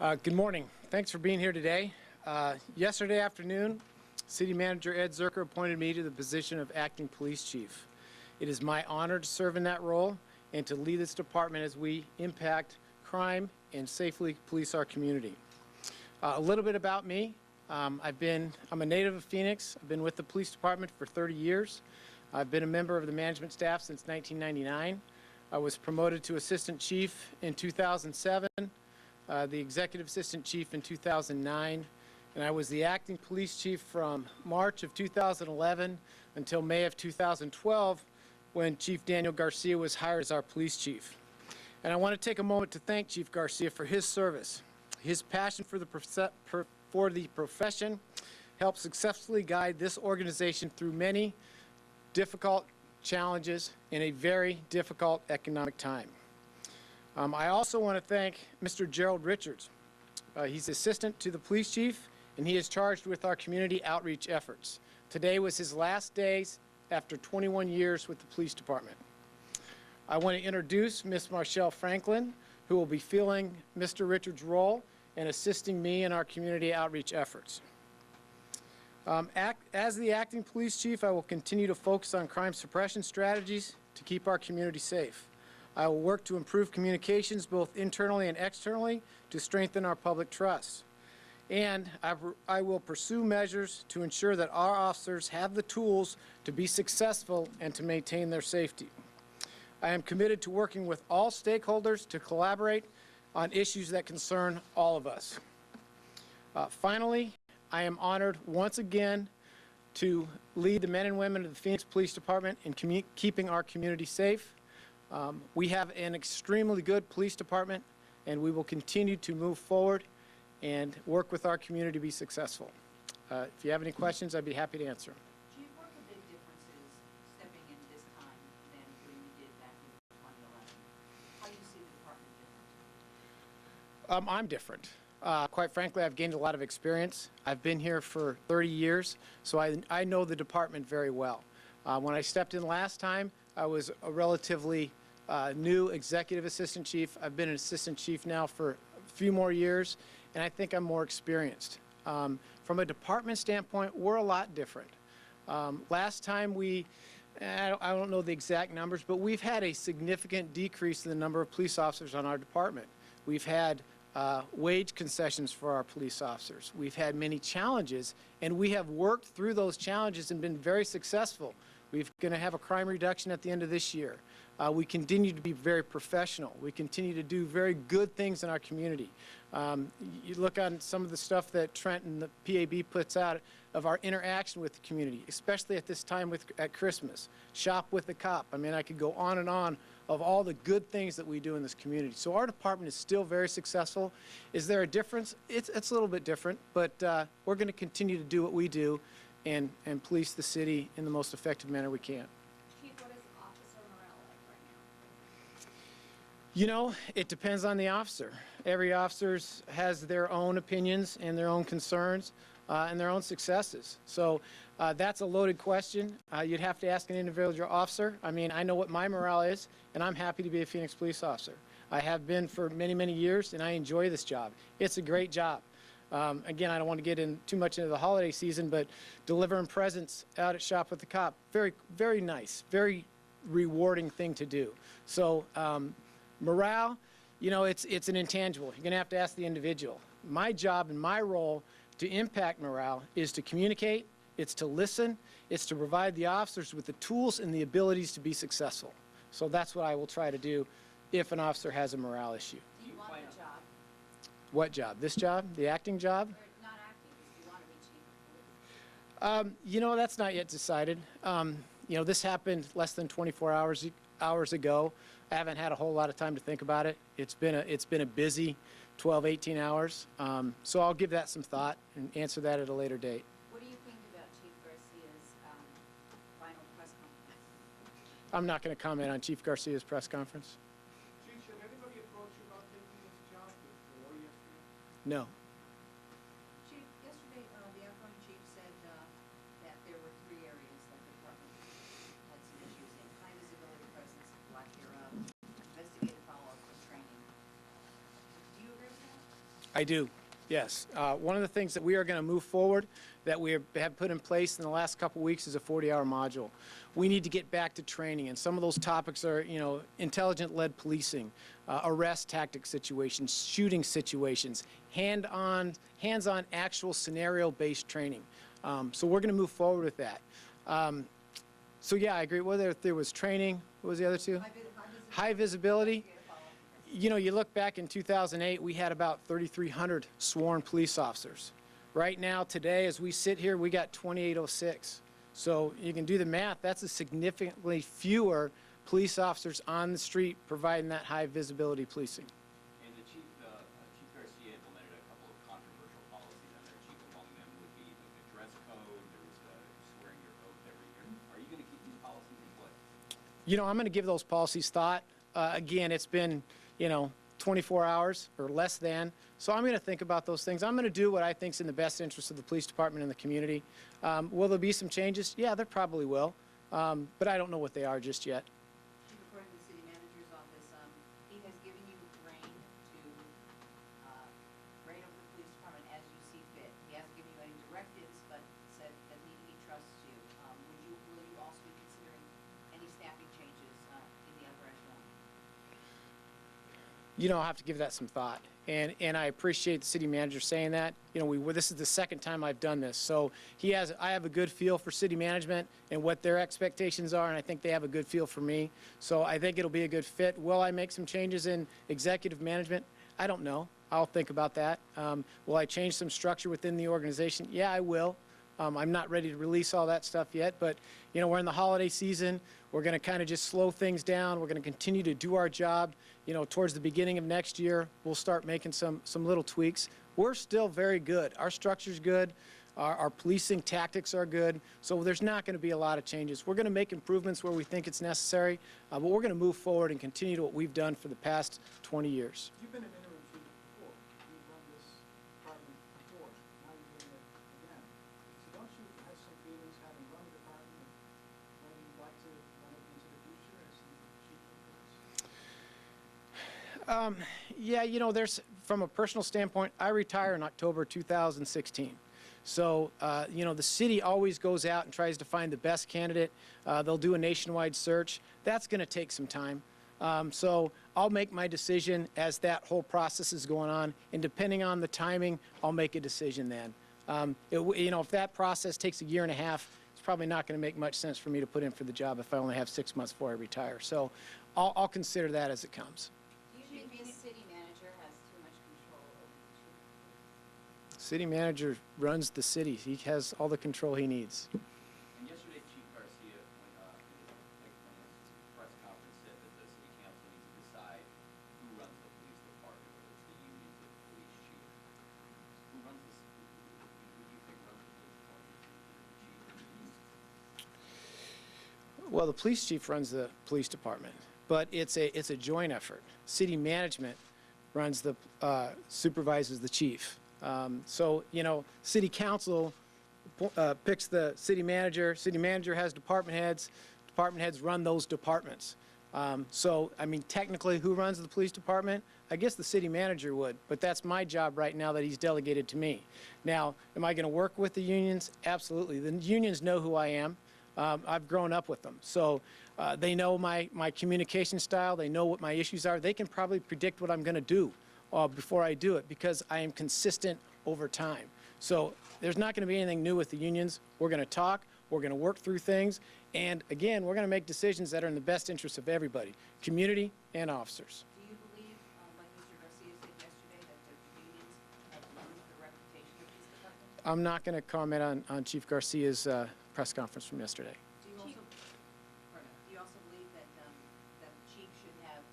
Good morning. Thanks for being here today. Yesterday afternoon, City Manager Ed Zerker appointed me to the position of Acting Police Chief. It is my honor to serve in that role and to lead this department as we impact crime and safely police our community. A little bit about me. I'm a native of Phoenix. I've been with the police department for 30 years. I've been a member of the management staff since 1999. I was promoted to Assistant Chief in 2007. The Executive Assistant Chief in 2009, and I was the Acting Police Chief from March of 2011 until May of 2012 when Chief Daniel Garcia was hired as our police chief. And I want to take a moment to thank Chief Garcia for his service. His passion for the profession helped successfully guide this organization through many difficult challenges in a very difficult economic time. I also want to thank Mr. Gerald Richards. He's assistant to the police chief, and he is charged with our community outreach efforts. Today was his last days after 21 years with the police department. I want to introduce Ms. Marshall Franklin, who will be filling Mr. Richards' role and assisting me in our community outreach efforts. As the acting police chief, I will continue to focus on crime suppression strategies to keep our community safe. I will work to improve communications both internally and externally to strengthen our public trust. And I will pursue measures to ensure that our officers have the tools to be successful and to maintain their safety. I am committed to working with all stakeholders to collaborate on issues that concern all of us. Finally, I am honored once again to lead the men and women of the Phoenix Police Department in keeping our community safe. We have an extremely good police department, and we will continue to move forward and work with our community to be successful. If you have any questions, I'd be happy to answer. Chief, what are the big differences stepping in this time than when you did back in 2011? How do you see the department different? I'm different. Quite frankly, I've gained a lot of experience. I've been here for 30 years, so I know the department very well. When I stepped in last time, I was a relatively new executive assistant chief. I've been an assistant chief now for a few more years, and I think I'm more experienced. From a department standpoint, we're a lot different. Last time I don't know the exact numbers, but we've had a significant decrease in the number of police officers on our department. We've had wage concessions for our police officers. We've had many challenges, and we have worked through those challenges and been very successful. We're going to have a crime reduction at the end of this year. We continue to be very professional. We continue to do very good things in our community. You look on some of the stuff that Trent and the PAB puts out of our interaction with the community, especially at this time at Christmas. Shop with the cop. I mean, I could go on and on of all the good things that we do in this community. So our department is still very successful. Is there a difference? It's a little bit different, but we're going to continue to do what we do and police the city in the most effective manner we can. Chief, what is officer morale like right now? You know, it depends on the officer. Every officer has their own opinions and their own concerns and their own successes. So that's a loaded question. You'd have to ask an individual officer. I mean, I know what my morale is, and I'm happy to be a Phoenix police officer. I have been for many, many years, and I enjoy this job. It's a great job. Again, I don't want to get in too much into the holiday season, but delivering presents out at Shop with the Cop, very, very nice, very rewarding thing to do. So morale, you know, it's an intangible. You're going to ask the individual. My job and my role to impact morale is to communicate, it's to listen, it's to provide the officers with the tools and the abilities to be successful. So that's what I will try to do if an officer has a morale issue. Do you want the job? What job? This job? The acting job? Or not acting, because you want to be chief of police. You know, that's not yet decided. You know, this happened less than 24 hours ago. I haven't had a whole lot of time to think about it. It's been a busy 12, 18 hours. So I'll give that some thought and answer that at a later date. What do you think about Chief Garcia's final press conference? I'm not going to comment on Chief Garcia's press conference. Chief, should anybody approach you about taking this job before yesterday? No. Chief, yesterday the outgoing chief said that there were 3 areas that the department had some issues in: high visibility presence, lack thereof, investigative follow-up, and training. Do you agree with that? I I do, yes. One of the things that we are going to move forward, that we have put in place in the last couple weeks, is a 40-hour module. We need to get back to training, and some of those topics are, intelligent-led policing, arrest tactic situations, shooting situations, hands-on actual scenario-based training. So we're going to move forward with that. So yeah, I agree. Whether there was training, what was the other two? High visibility. You look back in 2008, we had about 3,300 sworn police officers. Right now, today, as we sit here, we got 2,806. So you can do the math. That's a significantly fewer police officers on the street providing that high visibility policing. And the Chief Garcia implemented a couple of controversial policies on there. Chief, among them would be the dress code. There was swearing your oath every year. Are you going to keep these policies in place? I'm going to give those policies thought. Again, it's been 24 hours or less than. So I'm going to think about those things. I'm going to do what I think is in the best interest of the police department and the community. Will there be some changes? Yeah, there probably will. But I don't know what they are just yet. Chief, according to the city manager's office, he has given you reign to reign over the police department as you see fit. He hasn't given you any directives, but said that he trusts you. Will you also be considering any staffing changes in the upper echelon? I'll have to give that some thought. And I appreciate the city manager saying that. This is the second time I've done this. So I have a good feel for city management and what their expectations are, and I think they have a good feel for me. So I think it'll be a good fit. Will I make some changes in executive management? I don't know. I'll think about that. Will I change some structure within the organization? Yeah, I will. I'm not ready to release all that stuff yet, but we're in the holiday season. We're going to kind of just slow things down. We're going to continue to do our job. Towards the beginning of next year, we'll start making some little tweaks. We're still very good. Our structure's good. Our policing tactics are good. So there's not going to be a lot of changes. We're going to make improvements where we think it's necessary, but we're going to move forward and continue to what we've done for the past 20 years. You've been an interim chief before. You've run this department before. Now you're doing it again. So don't you have some feelings, having run the department, and whether you'd like to run it into the future as the chief of police? Yeah, from a personal standpoint, I retire in October 2016. So, the city always goes out and tries to find the best candidate. They'll do a nationwide search. That's going to take some time. So I'll make my decision as that whole process is going on, and depending on the timing, I'll make a decision then. If that process takes a year and a half, it's probably not going to make much sense for me to put in for the job if I only have 6 months before I retire. So I'll consider that as it comes. Do you think the city manager has too much control over the chief of police? City manager runs the city. He has all the control he needs. And yesterday, Chief Garcia, in his press conference, said that the city council needs to decide who runs the police department, whether it's the unions or the police chief. Who runs this? Who do you think runs the police department? The chief? Well, the police chief runs the police department, but it's a joint effort. City management runs supervises the chief. So, city council picks the city manager. City manager has department heads. Department heads run those departments. So, technically, who runs the police department? I guess the city manager would, but that's my job right now that he's delegated to me. Now, am I going to work with the unions? Absolutely. The unions know who I am. I've grown up with them. So they know my communication style. They know what my issues are. They can probably predict what I'm going to do before I do it because I am consistent over time. So there's not going to be anything new with the unions. We're going to talk. We're going to work through things. And again, we're going to make decisions that are in the best interest of everybody, community and officers. Do you believe, like Mr. Garcia said yesterday, that the unions have ruined the reputation of this department? I'm not going to comment on Chief Garcia's press conference from yesterday. Do you also believe that the chief should have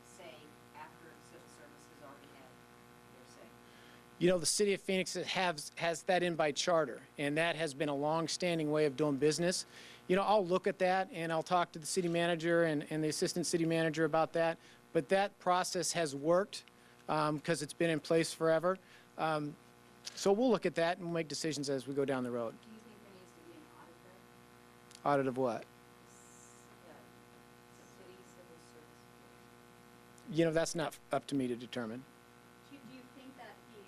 say after civil service has already had their say? The city of Phoenix has that in by charter, and that has been a long-standing way of doing business. I'll look at that, and I'll talk to the city manager and the assistant city manager about that. But that process has worked because it's been in place forever. So we'll look at that and we'll make decisions as we go down the road. Do you think there needs to be an audit there? Audit of what? City civil service. That's not up to me to determine. Do you think that he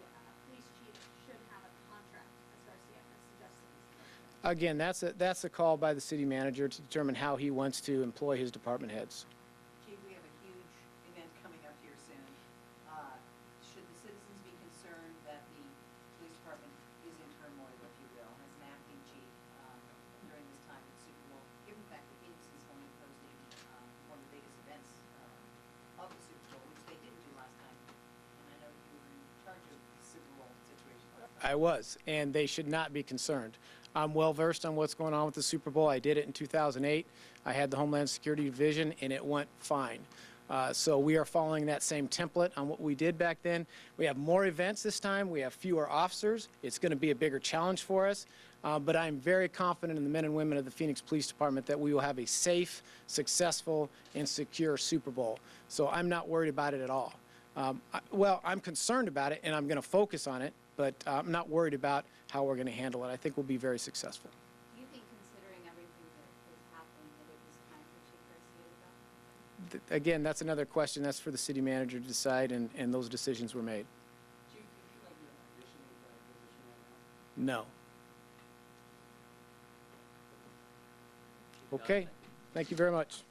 Again, that's a call by the city manager to determine how he wants to employ his department heads. Chief, we have a huge event coming up here soon. Should the citizens be concerned that the police department is in turmoil, if you will, as an acting chief during this time of the Super Bowl, given the fact that Phoenix is going to be hosting one of the biggest events of the Super Bowl, which they didn't do last time? And I know you were in charge of the Super Bowl situation last time. I was, and they should not be concerned. I'm well versed on what's going on with the Super Bowl. I did it in 2008. I had the Homeland Security Division, and it went fine. So we are following that same template on what we did back then. We have more events this time. We have fewer officers. It's going to be a bigger challenge for us. But I'm very confident in the men and women of the Phoenix Police Department that we will have a safe, successful, and secure Super Bowl. So I'm not worried about it at all. Well, I'm concerned about it, and I'm going to focus on it, but I'm not worried about how we're going to handle it. I think we'll be very successful. Do you think, considering everything that is happening, that it was time for Chief Garcia to go? Again, that's another question. That's for the city manager to decide, and those decisions were made. Chief, do you feel like you're auditioning for that position right now? No. Okay. Thank you very much.